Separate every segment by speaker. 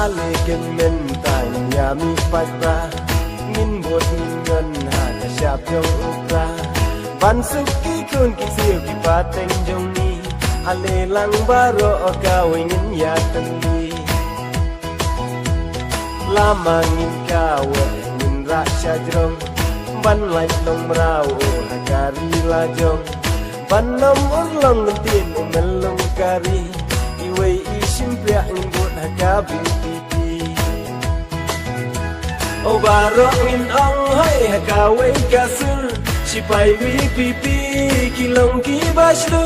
Speaker 1: ale kemen tay nyami patra min bot min ngan ha ka syap yong ukra ban suki kun ki siu ki pateng jong ni ale lang baro ka wingin ya tali lama ngin ka we ngin ra sha jrong ban lai long rao ha kari la jong ban nom ur long tin mel long kari iwe isim pia ngin bot ha ka bi o baro ngin ong hai ha ka we ka sur si pai vi pi ki long ki bashlu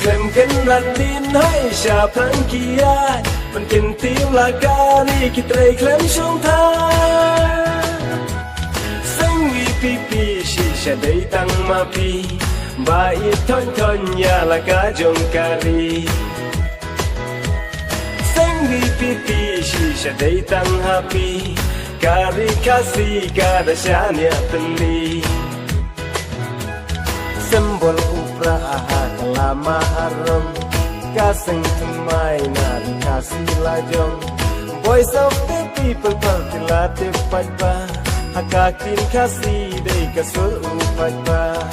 Speaker 1: Klem ken ran din hai sha phan ki aiมันกินติวลากาลีกิเตรเคลมชงทาสังวีปีปีชิชะได้ตังมาปีบาอีทอนทอนยาลากาจงการีสังวีปีปีชิชะได้ตังฮาปีการีคาซีกาดชาเนียตันลีSimbol upra aha kalama haram Kasing tumay na kasih lajong Voice of the people partilatif pagba Hakakin kasih day kasur upat ba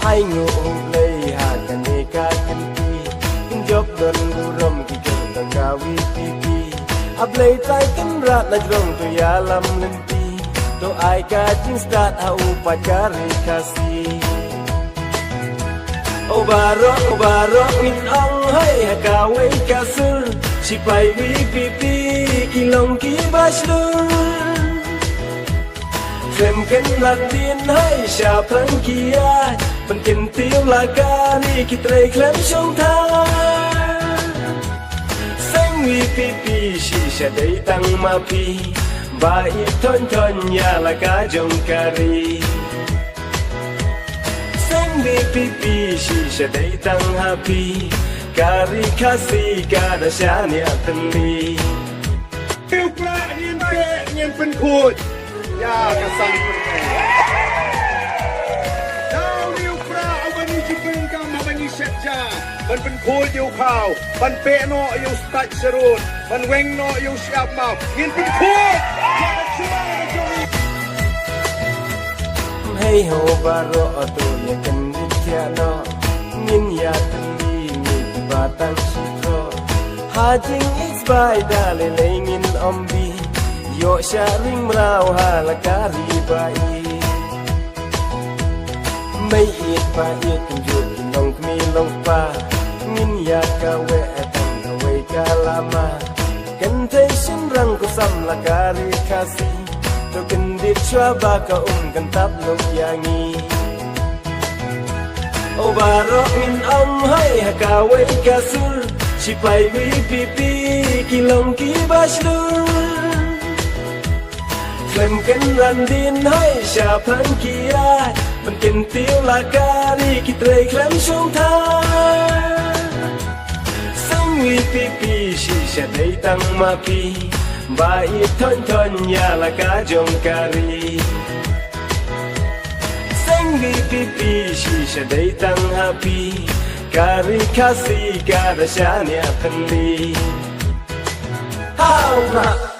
Speaker 1: Hai nguulay hakane kakanti Injok don burom kikil tagawi pipi Ablay tay kamrat na jrong to yalam linti To ay kajing start ha upat kari kasih O baro min ong hai ha ka we ka sur si pai vi pi ki long ki bashlu Klem ken lat din hai sha phan ki ai ban ken tiu la ka ni ki tre klem shong tha Sang vi pi shi sha dei tang ma pi ba i thon thon ya la ka jong kari Sang pipi shisha day tang happy Kari kasi kada siya niya tali
Speaker 2: Liu pra nyen pe nyen pen khut Ya kasang Dao liu pra awani chipeng ka mabani setja Ban pen khut yu khao Ban pe no yu stat serut Ban weng no yu siap mau Nyen pen khut
Speaker 1: Hey ho baro to ya kan ditya no Nin ya tali ni batang shitro Hajing is by dale lengin ombi Yo sharing mrao halakari bai May it pa it kunjut long kmi long pa Nin ya ka we atang ka we ka lama Kan thay shin rang ko sam lakari kasi To kendit chua ba ka kan tap lok yangi O baro min om hai ha ka we ka sur si pai vi pi ki long ki bashlu Klem ken ran din hai sha phan ki ai ban ken tiu la ka ri ki tre klem shong tha Sang vi pi shi sha dei tang ma pi Ba i thon thon ya la ka jong kari Sang vi pi shisha day tang happy Kari kasi kada siya niya tali How